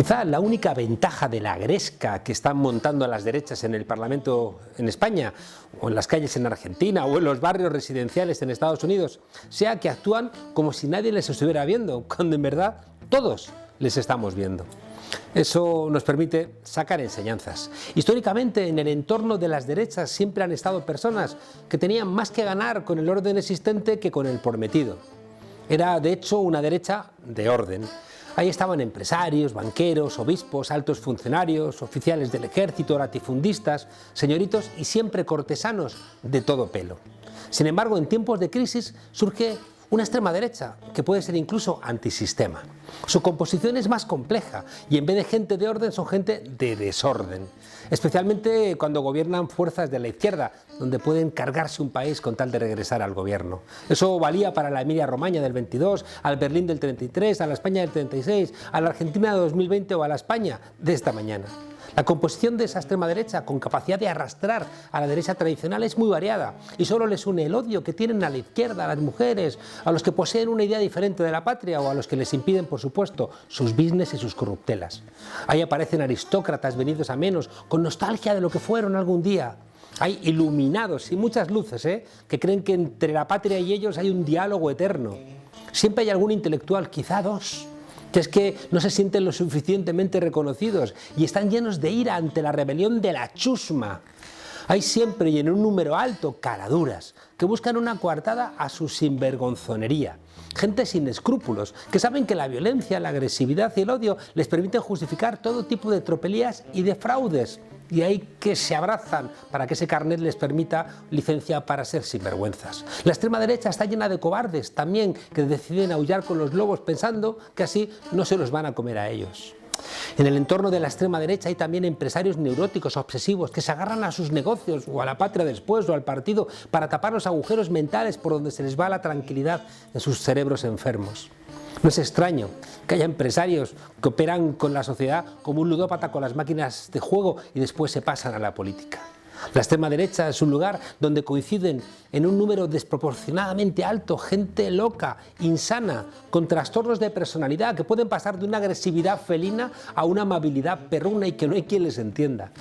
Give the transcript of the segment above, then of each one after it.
Quizá la única ventaja de la gresca que están montando a las derechas en el Parlamento en España, o en las calles en Argentina, o en los barrios residenciales en Estados Unidos, sea que actúan como si nadie les estuviera viendo, cuando en verdad todos les estamos viendo. Eso nos permite sacar enseñanzas. Históricamente, en el entorno de las derechas siempre han estado personas que tenían más que ganar con el orden existente que con el prometido. Era, de hecho, una derecha de orden. Ahí estaban empresarios, banqueros, obispos, altos funcionarios, oficiales del ejército, latifundistas, señoritos y siempre cortesanos de todo pelo. Sin embargo, en tiempos de crisis surge una extrema derecha que puede ser incluso antisistema. Su composición es más compleja y en vez de gente de orden son gente de desorden, especialmente cuando gobiernan fuerzas de la izquierda, donde pueden cargarse un país con tal de regresar al gobierno. Eso valía para la Emilia-Romaña del 22, al Berlín del 33, a la España del 36, a la Argentina de 2020 o a la España de esta mañana. La composición de esa extrema derecha, con capacidad de arrastrar a la derecha tradicional, es muy variada y solo les une el odio que tienen a la izquierda, a las mujeres, a los que poseen una idea diferente de la patria o a los que les impiden, por supuesto, sus business y sus corruptelas. Ahí aparecen aristócratas venidos a menos, con nostalgia de lo que fueron algún día. Hay iluminados y muchas luces, que creen que entre la patria y ellos hay un diálogo eterno. Siempre hay algún intelectual, quizá dos, que es que no se sienten lo suficientemente reconocidos y están llenos de ira ante la rebelión de la chusma. Hay siempre y en un número alto caraduras que buscan una coartada a su sinvergonzonería. Gente sin escrúpulos, que saben que la violencia, la agresividad y el odio les permiten justificar todo tipo de tropelías y de fraudes. Y hay que se abrazan para que ese carnet les permita licencia para ser sinvergüenzas. La extrema derecha está llena de cobardes también que deciden aullar con los lobos pensando que así no se los van a comer a ellos. En el entorno de la extrema derecha hay también empresarios neuróticos, obsesivos, que se agarran a sus negocios o a la patria después o al partido para tapar los agujeros mentales por donde se les va la tranquilidad en sus cerebros enfermos. No es extraño que haya empresarios que operan con la sociedad como un ludópata con las máquinas de juego y después se pasan a la política. La extrema derecha es un lugar donde coinciden en un número desproporcionadamente alto gente loca, insana, con trastornos de personalidad que pueden pasar de una agresividad felina a una amabilidad perruna y que no hay quien les entienda.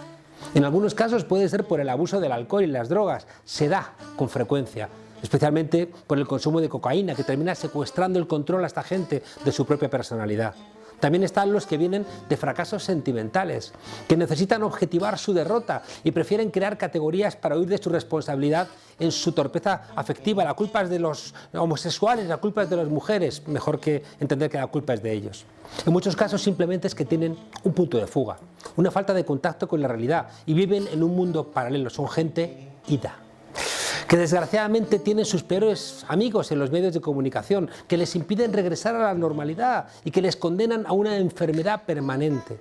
En algunos casos puede ser por el abuso del alcohol y las drogas, se da con frecuencia, especialmente por el consumo de cocaína que termina secuestrando el control a esta gente de su propia personalidad. También están los que vienen de fracasos sentimentales, que necesitan objetivar su derrota y prefieren crear categorías para huir de su responsabilidad en su torpeza afectiva. La culpa es de los homosexuales, la culpa es de las mujeres, mejor que entender que la culpa es de ellos. En muchos casos simplemente es que tienen un punto de fuga, una falta de contacto con la realidad y viven en un mundo paralelo, son gente ida, que desgraciadamente tienen sus peores amigos en los medios de comunicación, que les impiden regresar a la normalidad y que les condenan a una enfermedad permanente.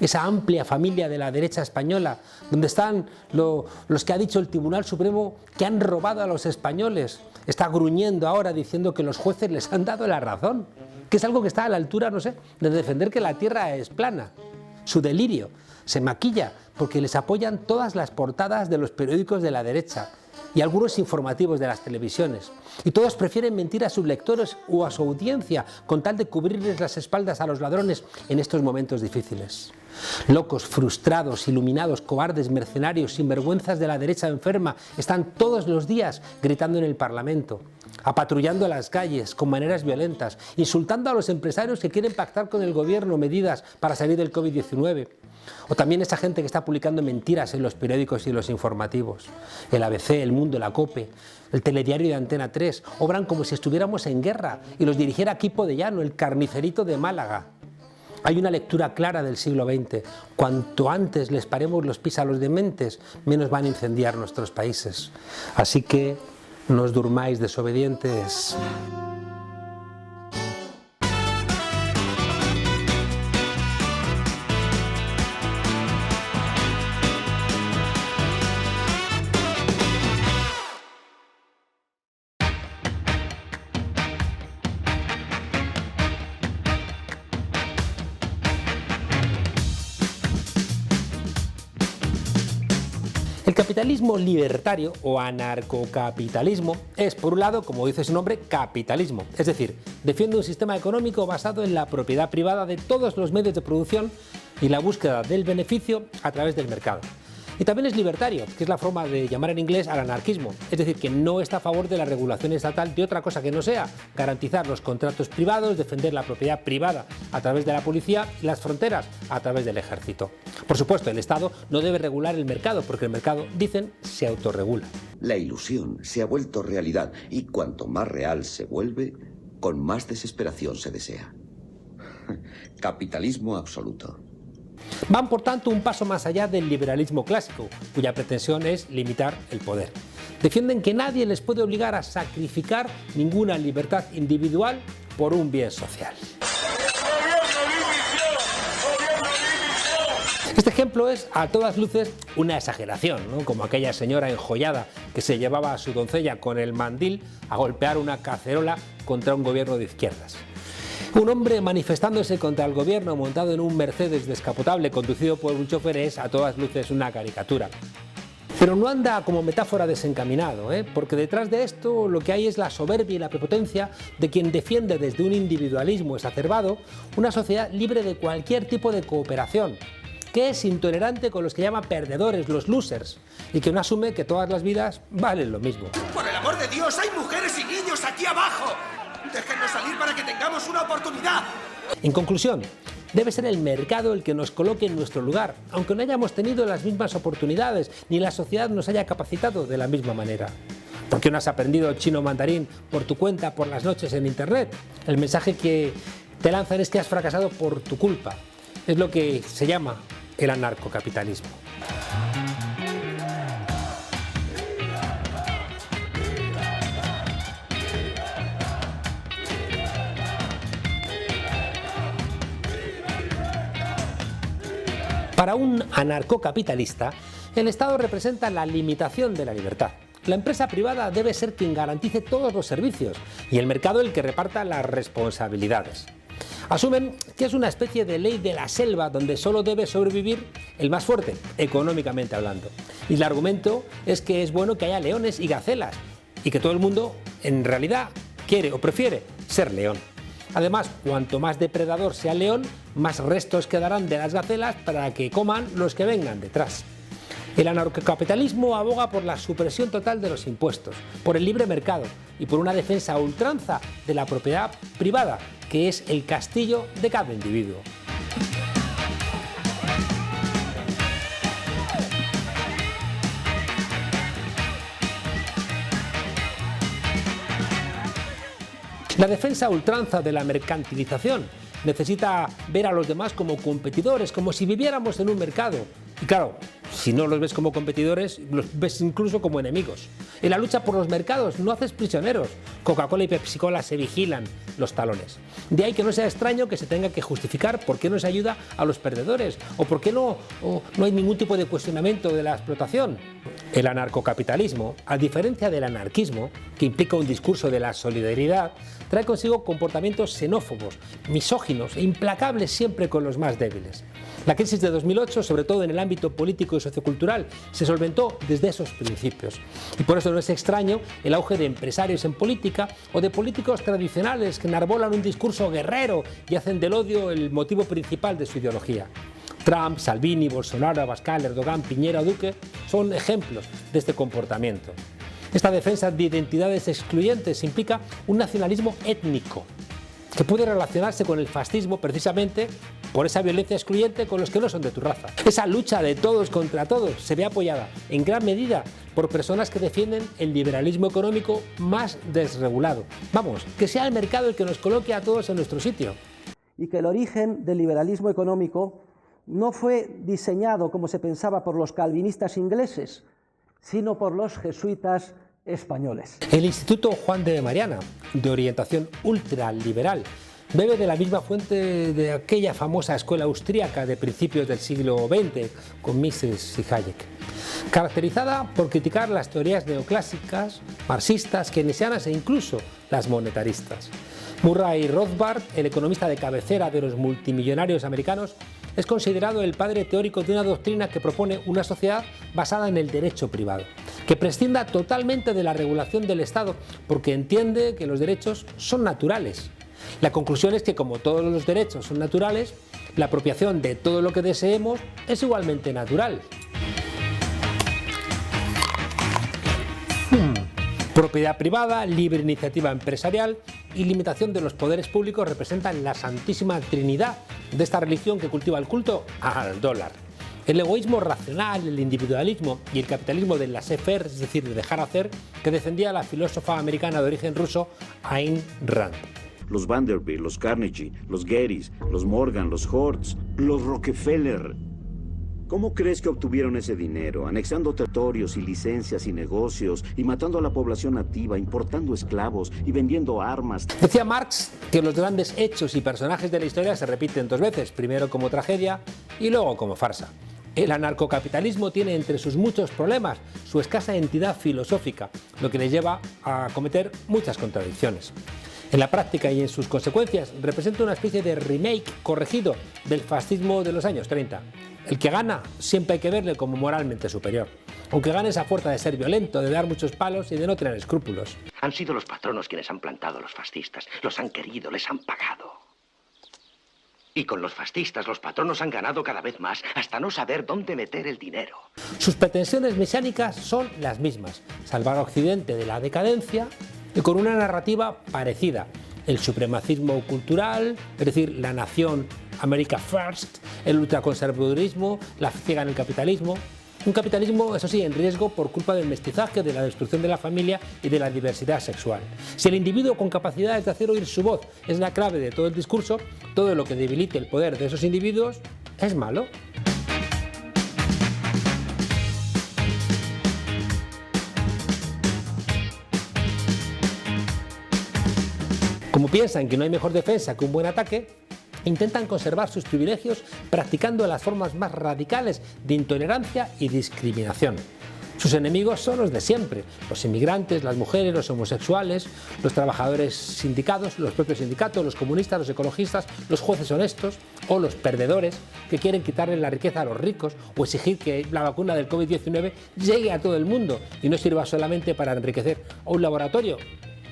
Esa amplia familia de la derecha española, donde están los que ha dicho el Tribunal Supremo que han robado a los españoles, está gruñendo ahora diciendo que los jueces les han dado la razón, que es algo que está a la altura, no sé, de defender que la tierra es plana. Su delirio se maquilla porque les apoyan todas las portadas de los periódicos de la derecha y algunos informativos de las televisiones. Y todos prefieren mentir a sus lectores o a su audiencia con tal de cubrirles las espaldas a los ladrones en estos momentos difíciles. Locos, frustrados, iluminados, cobardes, mercenarios, sinvergüenzas de la derecha enferma están todos los días gritando en el Parlamento, apatrullando las calles con maneras violentas, insultando a los empresarios que quieren pactar con el gobierno medidas para salir del COVID-19. O también esa gente que está publicando mentiras en los periódicos y los informativos. El ABC, El Mundo, la COPE, el telediario de Antena 3, obran como si estuviéramos en guerra y los dirigiera Quipo de Llano, el carnicerito de Málaga. Hay una lectura clara del siglo XX. Cuanto antes les paremos los pies a los dementes, menos van a incendiar nuestros países. Así que no os durmáis desobedientes. El capitalismo libertario o anarcocapitalismo es, por un lado, como dice su nombre, capitalismo, es decir, defiende un sistema económico basado en la propiedad privada de todos los medios de producción y la búsqueda del beneficio a través del mercado. Y también es libertario, que es la forma de llamar en inglés al anarquismo, es decir, que no está a favor de la regulación estatal de otra cosa que no sea garantizar los contratos privados, defender la propiedad privada a través de la policía y las fronteras a través del ejército. Por supuesto, el Estado no debe regular el mercado, porque el mercado, dicen, se autorregula. La ilusión se ha vuelto realidad y cuanto más real se vuelve, con más desesperación se desea. Capitalismo absoluto. Van, por tanto, un paso más allá del liberalismo clásico, cuya pretensión es limitar el poder. Defienden que nadie les puede obligar a sacrificar ninguna libertad individual por un bien social. Este ejemplo es, a todas luces, una exageración, ¿no? Como aquella señora enjollada que se llevaba a su doncella con el mandil a golpear una cacerola contra un gobierno de izquierdas. Un hombre manifestándose contra el gobierno montado en un Mercedes descapotable conducido por un chofer es, a todas luces, una caricatura. Pero no anda como metáfora desencaminado, porque detrás de esto lo que hay es la soberbia y la prepotencia de quien defiende desde un individualismo exacerbado una sociedad libre de cualquier tipo de cooperación, que es intolerante con los que llama perdedores, los losers, y que no asume que todas las vidas valen lo mismo. ¡Por el amor de Dios, hay mujeres y niños aquí abajo! ¡Déjennos salir para que tengamos una oportunidad! En conclusión, debe ser el mercado el que nos coloque en nuestro lugar, aunque no hayamos tenido las mismas oportunidades, ni la sociedad nos haya capacitado de la misma manera. ¿Por qué no has aprendido chino mandarín por tu cuenta por las noches en internet? El mensaje que te lanzan es que has fracasado por tu culpa. Es lo que se llama el anarcocapitalismo. Para un anarcocapitalista, el Estado representa la limitación de la libertad. La empresa privada debe ser quien garantice todos los servicios y el mercado el que reparta las responsabilidades. Asumen que es una especie de ley de la selva donde solo debe sobrevivir el más fuerte, económicamente hablando. Y el argumento es que es bueno que haya leones y gacelas y que todo el mundo, en realidad, quiere o prefiere ser león. Además, cuanto más depredador sea el león, más restos quedarán de las gacelas para que coman los que vengan detrás. El anarcocapitalismo aboga por la supresión total de los impuestos, por el libre mercado y por una defensa a ultranza de la propiedad privada, que es el castillo de cada individuo. La defensa a ultranza de la mercantilización necesita ver a los demás como competidores, como si viviéramos en un mercado. Y claro, si no los ves como competidores, los ves incluso como enemigos. En la lucha por los mercados no haces prisioneros. Coca-Cola y Pepsi-Cola se vigilan los talones. De ahí que no sea extraño que se tenga que justificar por qué no se ayuda a los perdedores o por qué no hay ningún tipo de cuestionamiento de la explotación. El anarcocapitalismo, a diferencia del anarquismo, que implica un discurso de la solidaridad, trae consigo comportamientos xenófobos, misóginos e implacables siempre con los más débiles. La crisis de 2008, sobre todo en el ámbito político y sociocultural, se solventó desde esos principios. Y por eso no es extraño el auge de empresarios en política o de políticos tradicionales que enarbolan un discurso guerrero y hacen del odio el motivo principal de su ideología. Trump, Salvini, Bolsonaro, Abascal, Erdogan, Piñera o Duque son ejemplos de este comportamiento. Esta defensa de identidades excluyentes implica un nacionalismo étnico que puede relacionarse con el fascismo precisamente por esa violencia excluyente con los que no son de tu raza. Esa lucha de todos contra todos se ve apoyada en gran medida por personas que defienden el liberalismo económico más desregulado. Vamos, que sea el mercado el que nos coloque a todos en nuestro sitio. Y que el origen del liberalismo económico no fue diseñado como se pensaba por los calvinistas ingleses, sino por los jesuitas españoles. El Instituto Juan de Mariana, de orientación ultraliberal, bebe de la misma fuente de aquella famosa escuela austríaca de principios del siglo XX, con Mises y Hayek, caracterizada por criticar las teorías neoclásicas, marxistas, keynesianas e incluso las monetaristas. Murray Rothbard, el economista de cabecera de los multimillonarios americanos, es considerado el padre teórico de una doctrina que propone una sociedad basada en el derecho privado, que prescinda totalmente de la regulación del Estado porque entiende que los derechos son naturales. La conclusión es que, como todos los derechos son naturales, la apropiación de todo lo que deseemos es igualmente natural. Propiedad privada, libre iniciativa empresarial y limitación de los poderes públicos representan la santísima trinidad de esta religión que cultiva el culto al dólar. El egoísmo racional, el individualismo y el capitalismo del laissez-faire, es decir, de dejar hacer, que defendía la filósofa americana de origen ruso Ayn Rand. Los Vanderbilt, los Carnegie, los Gettys, los Morgan, los Hearst, los Rockefeller. ¿Cómo crees que obtuvieron ese dinero? Anexando territorios y licencias y negocios, y matando a la población nativa, importando esclavos y vendiendo armas. Decía Marx que los grandes hechos y personajes de la historia se repiten dos veces, primero como tragedia y luego como farsa. El anarcocapitalismo tiene entre sus muchos problemas su escasa entidad filosófica, lo que le lleva a cometer muchas contradicciones. En la práctica y en sus consecuencias representa una especie de remake corregido del fascismo de los años 30. El que gana siempre hay que verle como moralmente superior, aunque gane esa fuerza de ser violento, de dar muchos palos y de no tener escrúpulos. Han sido los patronos quienes han plantado a los fascistas, los han querido, les han pagado. Y con los fascistas los patronos han ganado cada vez más, hasta no saber dónde meter el dinero. Sus pretensiones mesiánicas son las mismas, salvar a Occidente de la decadencia y con una narrativa parecida. El supremacismo cultural, es decir, la nación America First, el ultraconservadurismo, la fe ciega en el capitalismo. Un capitalismo, eso sí, en riesgo por culpa del mestizaje, de la destrucción de la familia y de la diversidad sexual. Si el individuo con capacidades de hacer oír su voz es la clave de todo el discurso, todo lo que debilite el poder de esos individuos es malo. Como piensan que no hay mejor defensa que un buen ataque, intentan conservar sus privilegios practicando las formas más radicales de intolerancia y discriminación. Sus enemigos son los de siempre, los inmigrantes, las mujeres, los homosexuales, los trabajadores sindicados, los propios sindicatos, los comunistas, los ecologistas, los jueces honestos o los perdedores que quieren quitarle la riqueza a los ricos o exigir que la vacuna del COVID-19 llegue a todo el mundo y no sirva solamente para enriquecer a un laboratorio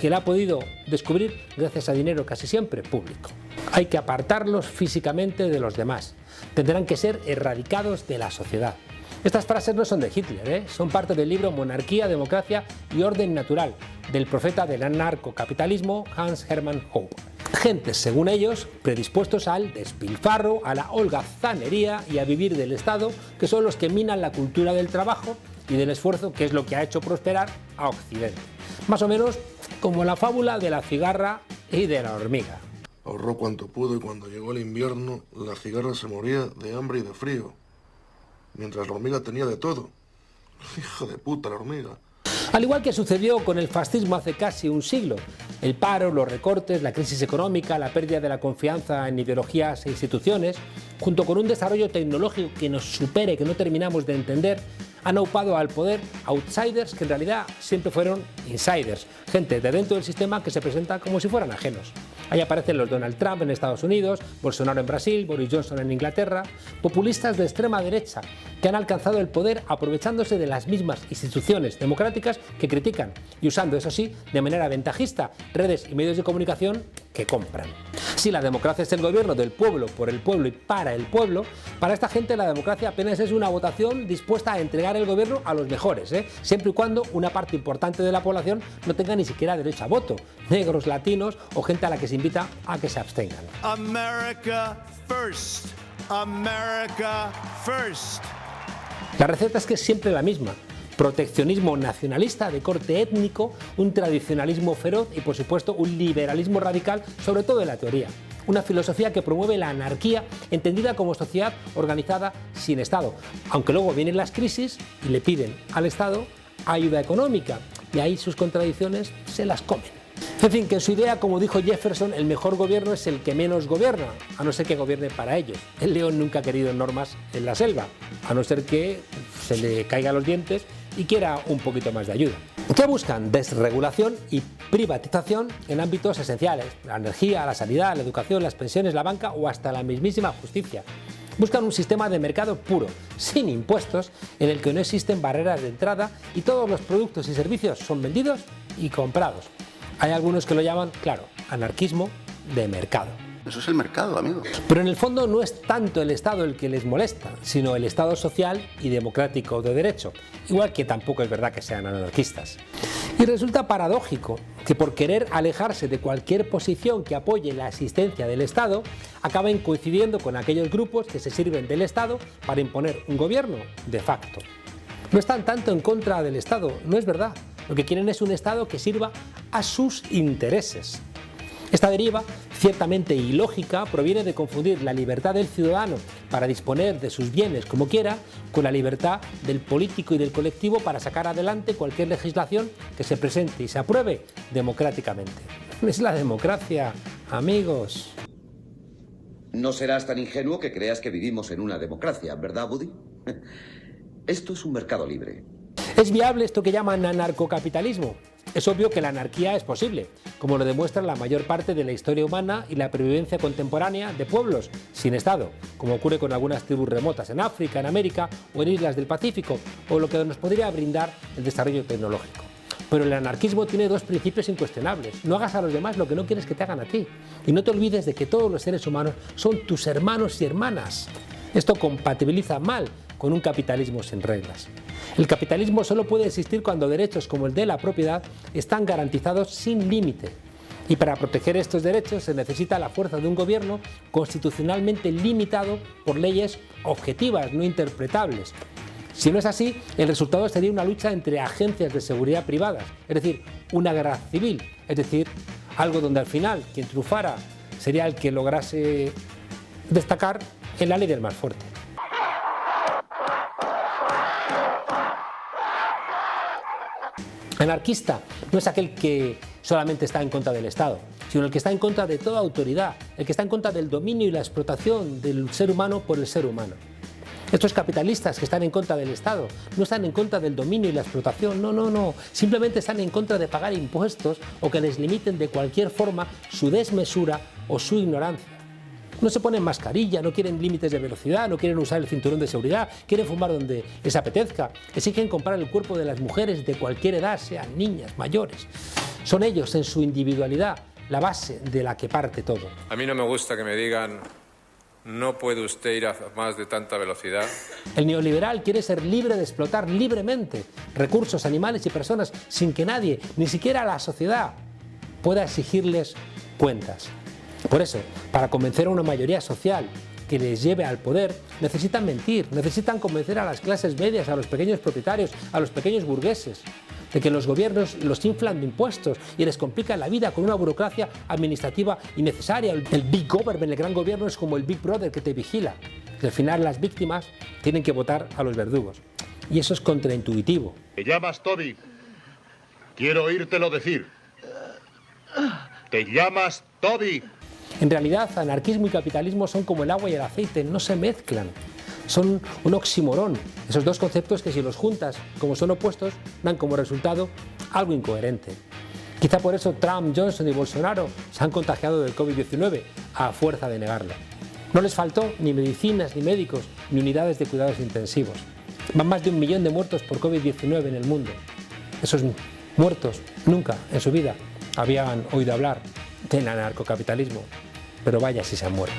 que la ha podido descubrir gracias a dinero casi siempre público. Hay que apartarlos físicamente de los demás. Tendrán que ser erradicados de la sociedad. Estas frases no son de Hitler, son parte del libro Monarquía, Democracia y Orden Natural, del profeta del anarcocapitalismo Hans Hermann Hoppe. Gentes, según ellos, predispuestos al despilfarro, a la holgazanería y a vivir del Estado, que son los que minan la cultura del trabajo y del esfuerzo, que es lo que ha hecho prosperar a Occidente. Más o menos como la fábula de la cigarra y de la hormiga. Ahorró cuanto pudo y cuando llegó el invierno, la cigarra se moría de hambre y de frío, mientras la hormiga tenía de todo. Hija de puta la hormiga. Al igual que sucedió con el fascismo hace casi un siglo, el paro, los recortes, la crisis económica, la pérdida de la confianza en ideologías e instituciones, junto con un desarrollo tecnológico que nos supere, que no terminamos de entender, han aupado al poder outsiders que en realidad siempre fueron insiders, gente de dentro del sistema que se presenta como si fueran ajenos. Ahí aparecen los Donald Trump en Estados Unidos, Bolsonaro en Brasil, Boris Johnson en Inglaterra, populistas de extrema derecha que han alcanzado el poder aprovechándose de las mismas instituciones democráticas que critican y usando, eso sí, de manera ventajista, redes y medios de comunicación que compran. Si la democracia es el gobierno del pueblo, por el pueblo y para el pueblo, para esta gente la democracia apenas es una votación dispuesta a entregar el gobierno a los mejores, siempre y cuando una parte importante de la población no tenga ni siquiera derecho a voto, negros, latinos o gente a la que se invita a que se abstengan. America first. America first. La receta es que es siempre la misma. Proteccionismo nacionalista de corte étnico, un tradicionalismo feroz y, por supuesto, un liberalismo radical, sobre todo en la teoría. Una filosofía que promueve la anarquía, entendida como sociedad organizada sin Estado, aunque luego vienen las crisis y le piden al Estado ayuda económica, y ahí sus contradicciones se las comen. En fin, que en su idea, como dijo Jefferson, el mejor gobierno es el que menos gobierna, a no ser que gobierne para ellos. El león nunca ha querido normas en la selva, a no ser que se le caigan los dientes y quiera un poquito más de ayuda. ¿Qué buscan? Desregulación y privatización en ámbitos esenciales, la energía, la sanidad, la educación, las pensiones, la banca o hasta la mismísima justicia. Buscan un sistema de mercado puro, sin impuestos, en el que no existen barreras de entrada y todos los productos y servicios son vendidos y comprados. Hay algunos que lo llaman, claro, anarquismo de mercado. Eso es el mercado, amigos. Pero en el fondo no es tanto el Estado el que les molesta, sino el Estado social y democrático de derecho, igual que tampoco es verdad que sean anarquistas. Y resulta paradójico que por querer alejarse de cualquier posición que apoye la existencia del Estado, acaben coincidiendo con aquellos grupos que se sirven del Estado para imponer un gobierno de facto. No están tanto en contra del Estado, no es verdad. Lo que quieren es un Estado que sirva a sus intereses. Esta deriva, ciertamente ilógica, proviene de confundir la libertad del ciudadano para disponer de sus bienes como quiera con la libertad del político y del colectivo para sacar adelante cualquier legislación que se presente y se apruebe democráticamente. Es la democracia, amigos. No serás tan ingenuo que creas que vivimos en una democracia, ¿verdad, Woody? Esto es un mercado libre. ¿Es viable esto que llaman anarcocapitalismo? Es obvio que la anarquía es posible, como lo demuestra la mayor parte de la historia humana y la pervivencia contemporánea de pueblos sin Estado, como ocurre con algunas tribus remotas en África, en América o en islas del Pacífico, o lo que nos podría brindar el desarrollo tecnológico. Pero el anarquismo tiene dos principios incuestionables. No hagas a los demás lo que no quieres que te hagan a ti. Y no te olvides de que todos los seres humanos son tus hermanos y hermanas. Esto compatibiliza mal con un capitalismo sin reglas. El capitalismo solo puede existir cuando derechos como el de la propiedad están garantizados sin límite. Y para proteger estos derechos se necesita la fuerza de un gobierno constitucionalmente limitado por leyes objetivas, no interpretables. Si no es así, el resultado sería una lucha entre agencias de seguridad privadas, es decir, una guerra civil, es decir, algo donde al final quien triunfara sería el que lograse destacar en la ley del más fuerte. Anarquista no es aquel que solamente está en contra del Estado, sino el que está en contra de toda autoridad, el que está en contra del dominio y la explotación del ser humano por el ser humano. Estos capitalistas que están en contra del Estado no están en contra del dominio y la explotación, no, simplemente están en contra de pagar impuestos o que les limiten de cualquier forma su desmesura o su ignorancia. No se ponen mascarilla, no quieren límites de velocidad, no quieren usar el cinturón de seguridad, quieren fumar donde les apetezca, exigen comprar el cuerpo de las mujeres de cualquier edad, sean niñas, mayores. Son ellos, en su individualidad, la base de la que parte todo. A mí no me gusta que me digan, no puede usted ir a más de tanta velocidad. El neoliberal quiere ser libre de explotar libremente recursos, animales y personas sin que nadie, ni siquiera la sociedad, pueda exigirles cuentas. Por eso, para convencer a una mayoría social que les lleve al poder, necesitan mentir, necesitan convencer a las clases medias, a los pequeños propietarios, a los pequeños burgueses, de que los gobiernos los inflan de impuestos y les complican la vida con una burocracia administrativa innecesaria. El Big Government, el gran gobierno, es como el Big Brother que te vigila. Y al final las víctimas tienen que votar a los verdugos. Y eso es contraintuitivo. ¿Te llamas Toby? Quiero oírtelo decir. ¿Te llamas Toby? En realidad, anarquismo y capitalismo son como el agua y el aceite, no se mezclan. Son un oxímoron, esos dos conceptos que si los juntas como son opuestos, dan como resultado algo incoherente. Quizá por eso Trump, Johnson y Bolsonaro se han contagiado del COVID-19 a fuerza de negarlo. No les faltó ni medicinas, ni médicos, ni unidades de cuidados intensivos. Van más de 1 millón de muertos por COVID-19 en el mundo. Esos muertos nunca en su vida habían oído hablar del anarcocapitalismo, pero vaya si se han muerto.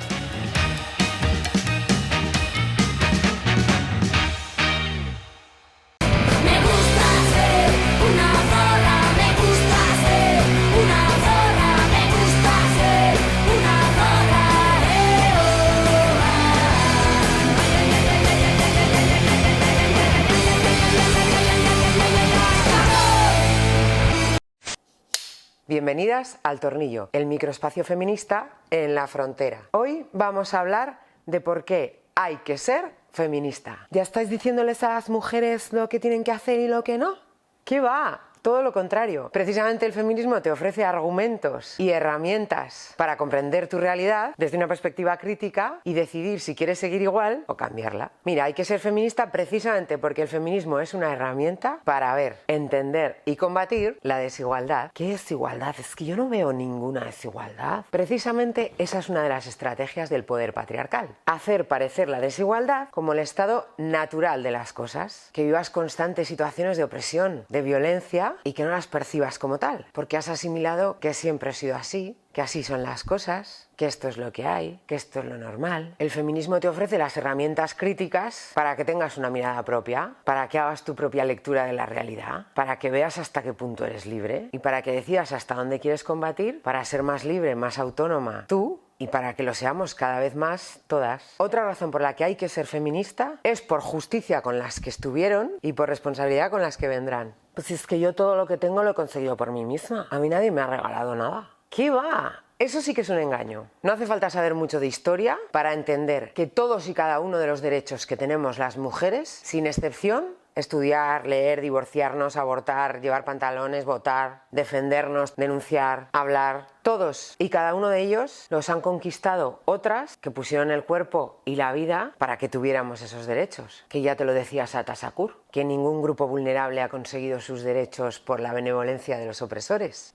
Bienvenidas al Tornillo, el microespacio feminista en la frontera. Hoy vamos a hablar de por qué hay que ser feminista. ¿Ya estáis diciéndoles a las mujeres lo que tienen que hacer y lo que no? ¿Qué va? Todo lo contrario. Precisamente el feminismo te ofrece argumentos y herramientas para comprender tu realidad desde una perspectiva crítica y decidir si quieres seguir igual o cambiarla. Mira, hay que ser feminista precisamente porque el feminismo es una herramienta para ver, entender y combatir la desigualdad. ¿Qué desigualdad? Es que yo no veo ninguna desigualdad. Precisamente esa es una de las estrategias del poder patriarcal. Hacer parecer la desigualdad como el estado natural de las cosas. Que vivas constantes situaciones de opresión, de violencia y que no las percibas como tal. Porque has asimilado que siempre ha sido así, que así son las cosas, que esto es lo que hay, que esto es lo normal. El feminismo te ofrece las herramientas críticas para que tengas una mirada propia, para que hagas tu propia lectura de la realidad, para que veas hasta qué punto eres libre y para que decidas hasta dónde quieres combatir para ser más libre, más autónoma tú y para que lo seamos cada vez más todas. Otra razón por la que hay que ser feminista es por justicia con las que estuvieron y por responsabilidad con las que vendrán. Pues es que yo todo lo que tengo lo he conseguido por mí misma. A mí nadie me ha regalado nada. ¿Qué va? Eso sí que es un engaño. No hace falta saber mucho de historia para entender que todos y cada uno de los derechos que tenemos las mujeres, sin excepción, estudiar, leer, divorciarnos, abortar, llevar pantalones, votar, defendernos, denunciar, hablar, todos y cada uno de ellos los han conquistado otras que pusieron el cuerpo y la vida para que tuviéramos esos derechos. Que ya te lo decía Sata Sakur, que ningún grupo vulnerable ha conseguido sus derechos por la benevolencia de los opresores.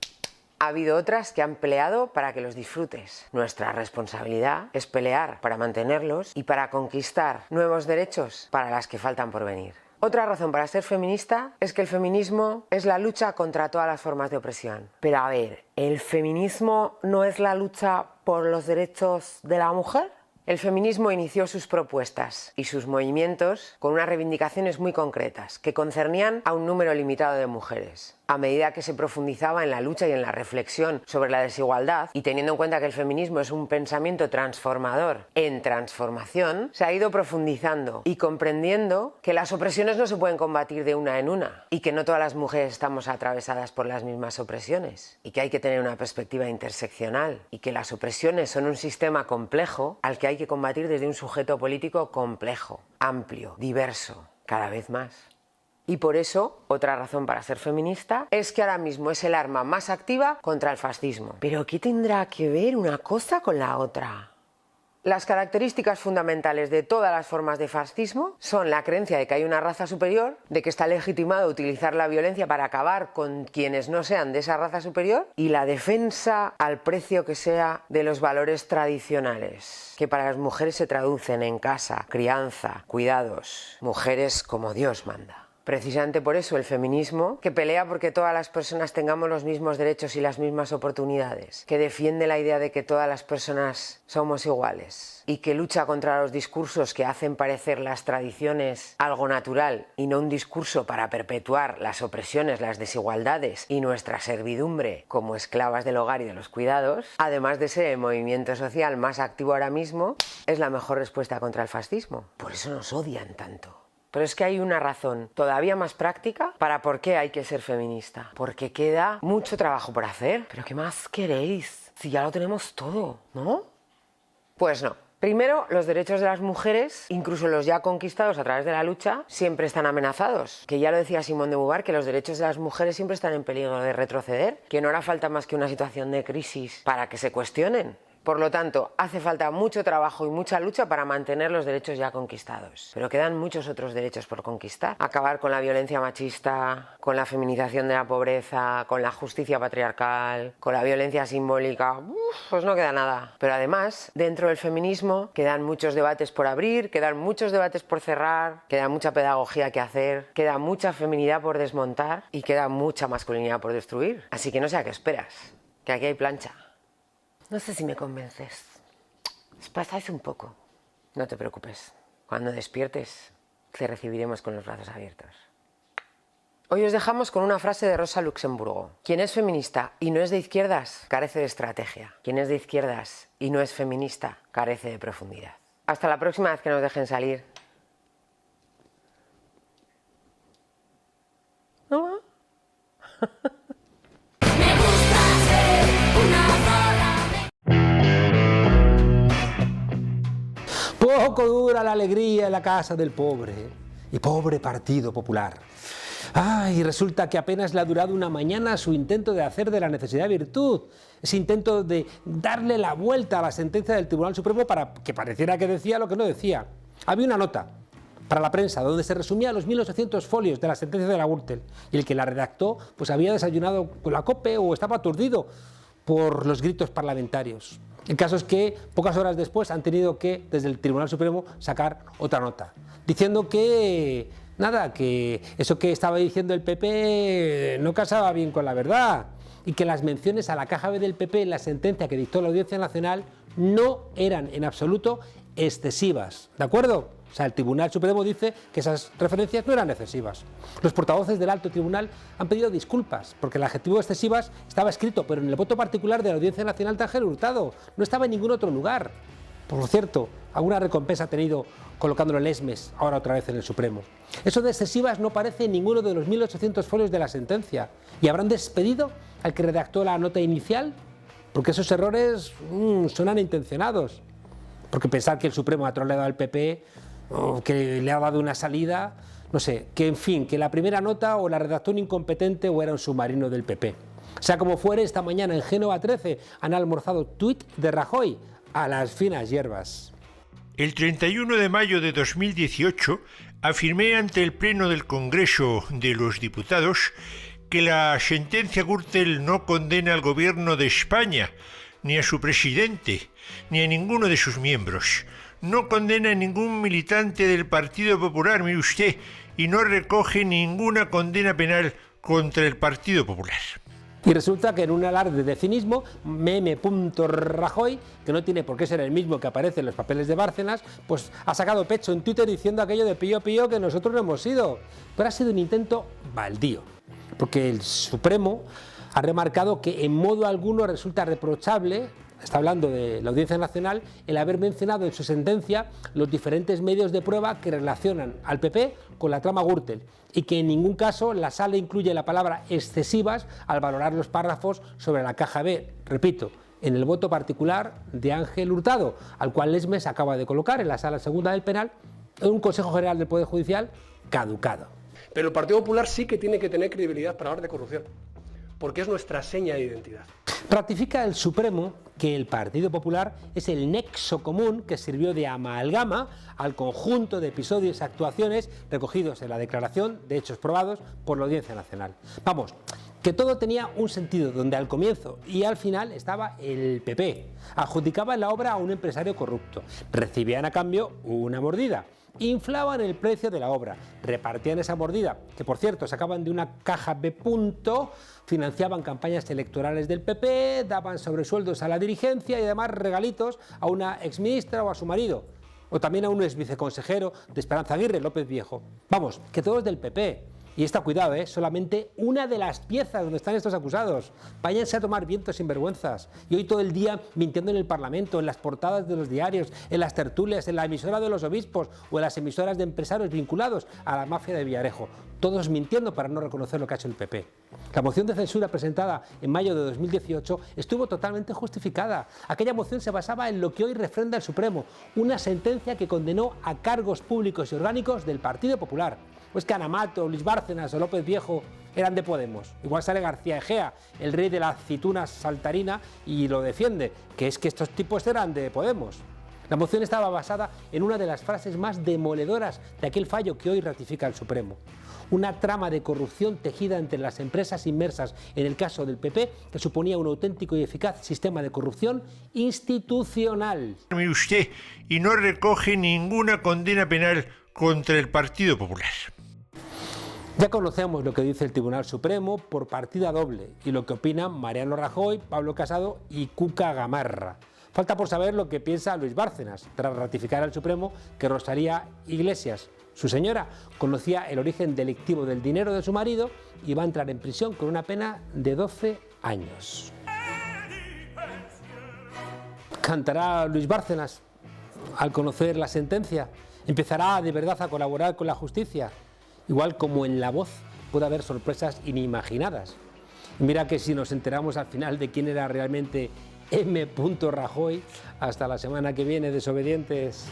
Ha habido otras que han peleado para que los disfrutes. Nuestra responsabilidad es pelear para mantenerlos y para conquistar nuevos derechos para las que faltan por venir. Otra razón para ser feminista es que el feminismo es la lucha contra todas las formas de opresión. Pero a ver, ¿el feminismo no es la lucha por los derechos de la mujer? El feminismo inició sus propuestas y sus movimientos con unas reivindicaciones muy concretas que concernían a un número limitado de mujeres. A medida que se profundizaba en la lucha y en la reflexión sobre la desigualdad y teniendo en cuenta que el feminismo es un pensamiento transformador en transformación, se ha ido profundizando y comprendiendo que las opresiones no se pueden combatir de una en una y que no todas las mujeres estamos atravesadas por las mismas opresiones y que hay que tener una perspectiva interseccional y que las opresiones son un sistema complejo al que hay que combatir desde un sujeto político complejo, amplio, diverso, cada vez más. Y por eso, otra razón para ser feminista es que ahora mismo es el arma más activa contra el fascismo. ¿Pero qué tendrá que ver una cosa con la otra? Las características fundamentales de todas las formas de fascismo son la creencia de que hay una raza superior, de que está legitimado utilizar la violencia para acabar con quienes no sean de esa raza superior y la defensa al precio que sea de los valores tradicionales, que para las mujeres se traducen en casa, crianza, cuidados, mujeres como Dios manda. Precisamente por eso el feminismo, que pelea porque todas las personas tengamos los mismos derechos y las mismas oportunidades, que defiende la idea de que todas las personas somos iguales y que lucha contra los discursos que hacen parecer las tradiciones algo natural y no un discurso para perpetuar las opresiones, las desigualdades y nuestra servidumbre como esclavas del hogar y de los cuidados, además de ser el movimiento social más activo ahora mismo, es la mejor respuesta contra el fascismo. Por eso nos odian tanto. Pero es que hay una razón todavía más práctica para por qué hay que ser feminista. Porque queda mucho trabajo por hacer. ¿Pero qué más queréis? Si ya lo tenemos todo, ¿no? Pues no. Primero, los derechos de las mujeres, incluso los ya conquistados a través de la lucha, siempre están amenazados. Que ya lo decía Simone de Beauvoir, que los derechos de las mujeres siempre están en peligro de retroceder. Que no hará falta más que una situación de crisis para que se cuestionen. Por lo tanto, hace falta mucho trabajo y mucha lucha para mantener los derechos ya conquistados. Pero quedan muchos otros derechos por conquistar. Acabar con la violencia machista, con la feminización de la pobreza, con la justicia patriarcal, con la violencia simbólica. Pues no queda nada. Pero además, dentro del feminismo, quedan muchos debates por abrir, quedan muchos debates por cerrar, queda mucha pedagogía que hacer, queda mucha feminidad por desmontar y queda mucha masculinidad por destruir. Así que no sé a qué esperas, que aquí hay plancha. No sé si me convences. Espasáis un poco. No te preocupes. Cuando despiertes, te recibiremos con los brazos abiertos. Hoy os dejamos con una frase de Rosa Luxemburgo. Quien es feminista y no es de izquierdas, carece de estrategia. Quien es de izquierdas y no es feminista, carece de profundidad. Hasta la próxima vez que nos dejen salir. ¿No? Poco dura la alegría en la casa del pobre y pobre Partido Popular. Y resulta que apenas le ha durado una mañana su intento de hacer de la necesidad virtud, ese intento de darle la vuelta a la sentencia del Tribunal Supremo para que pareciera que decía lo que no decía. Había una nota para la prensa donde se resumía los 1800 folios de la sentencia de la Gürtel, y el que la redactó pues había desayunado con la COPE o estaba aturdido por los gritos parlamentarios. El caso es que pocas horas después han tenido que, desde el Tribunal Supremo, sacar otra nota, diciendo que nada, que eso que estaba diciendo el PP no casaba bien con la verdad, y que las menciones a la caja B del PP en la sentencia que dictó la Audiencia Nacional no eran en absoluto excesivas, ¿de acuerdo? O sea, el Tribunal Supremo dice que esas referencias no eran excesivas. Los portavoces del Alto Tribunal han pedido disculpas, porque el adjetivo excesivas estaba escrito, pero en el voto particular de la Audiencia Nacional de Ángel Hurtado, no estaba en ningún otro lugar. Por cierto, alguna recompensa ha tenido colocándolo en ESMES, ahora otra vez en el Supremo. Eso de excesivas no aparece en ninguno de los 1800 folios de la sentencia. ¿Y habrán despedido al que redactó la nota inicial? Porque esos errores suenan intencionados. Porque pensar que el Supremo ha troleado al PP, o que le ha dado una salida, no sé, que en fin, que la primera nota o la redactó un incompetente o era un submarino del PP. Sea como fuere, esta mañana en Génova 13 han almorzado tuit de Rajoy a las finas hierbas. El 31 de mayo de 2018 afirmé ante el Pleno del Congreso de los Diputados que la sentencia Gürtel no condena al Gobierno de España, ni a su presidente, ni a ninguno de sus miembros. No condena a ningún militante del Partido Popular, mire usted, y no recoge ninguna condena penal contra el Partido Popular. Y resulta que en un alarde de cinismo, meme.rajoy, que no tiene por qué ser el mismo que aparece en los papeles de Bárcenas, pues ha sacado pecho en Twitter diciendo aquello de pío pío que nosotros no hemos sido. Pero ha sido un intento baldío, porque el Supremo ha remarcado que en modo alguno resulta reprochable, está hablando de la Audiencia Nacional, el haber mencionado en su sentencia los diferentes medios de prueba que relacionan al PP con la trama Gürtel, y que en ningún caso la sala incluye la palabra excesivas al valorar los párrafos sobre la caja B, repito, en el voto particular de Ángel Hurtado, al cual ESMES acaba de colocar en la sala segunda del penal en un Consejo General del Poder Judicial caducado. Pero el Partido Popular sí que tiene que tener credibilidad para hablar de corrupción, porque es nuestra seña de identidad. Ratifica el Supremo que el Partido Popular es el nexo común que sirvió de amalgama al conjunto de episodios y actuaciones recogidos en la Declaración de Hechos Probados por la Audiencia Nacional. Vamos, que todo tenía un sentido donde al comienzo y al final estaba el PP. Adjudicaban la obra a un empresario corrupto, recibían a cambio una mordida, inflaban el precio de la obra, repartían esa mordida, que por cierto sacaban de una caja B punto, financiaban campañas electorales del PP, daban sobresueldos a la dirigencia y además regalitos a una exministra o a su marido, o también a un exviceconsejero de Esperanza Aguirre, López Viejo. Vamos, que todo es del PP. Y está, cuidado, solamente una de las piezas donde están estos acusados. Váyanse a tomar vientos sinvergüenzas. Y hoy todo el día mintiendo en el Parlamento, en las portadas de los diarios, en las tertulias, en la emisora de los obispos o en las emisoras de empresarios vinculados a la mafia de Villarejo. Todos mintiendo para no reconocer lo que ha hecho el PP. La moción de censura presentada en mayo de 2018 estuvo totalmente justificada. Aquella moción se basaba en lo que hoy refrenda el Supremo, una sentencia que condenó a cargos públicos y orgánicos del Partido Popular. Pues que Ana Mato, Luis Bárcenas o López Viejo eran de Podemos. Igual sale García Egea, el rey de la aceituna saltarina, y lo defiende, que es que estos tipos eran de Podemos. La moción estaba basada en una de las frases más demoledoras de aquel fallo que hoy ratifica el Supremo. Una trama de corrupción tejida entre las empresas inmersas en el caso del PP, que suponía un auténtico y eficaz sistema de corrupción institucional. Mire usted, y no recoge ninguna condena penal contra el Partido Popular. Ya conocemos lo que dice el Tribunal Supremo por partida doble y lo que opinan Mariano Rajoy, Pablo Casado y Cuca Gamarra. Falta por saber lo que piensa Luis Bárcenas, tras ratificar al Supremo que Rosalía Iglesias, su señora, conocía el origen delictivo del dinero de su marido y va a entrar en prisión con una pena de 12 años. ¿Cantará Luis Bárcenas al conocer la sentencia? ¿Empezará de verdad a colaborar con la justicia? Igual como en La Voz puede haber sorpresas inimaginadas. Mira que si nos enteramos al final de quién era realmente M. Rajoy, hasta la semana que viene, desobedientes.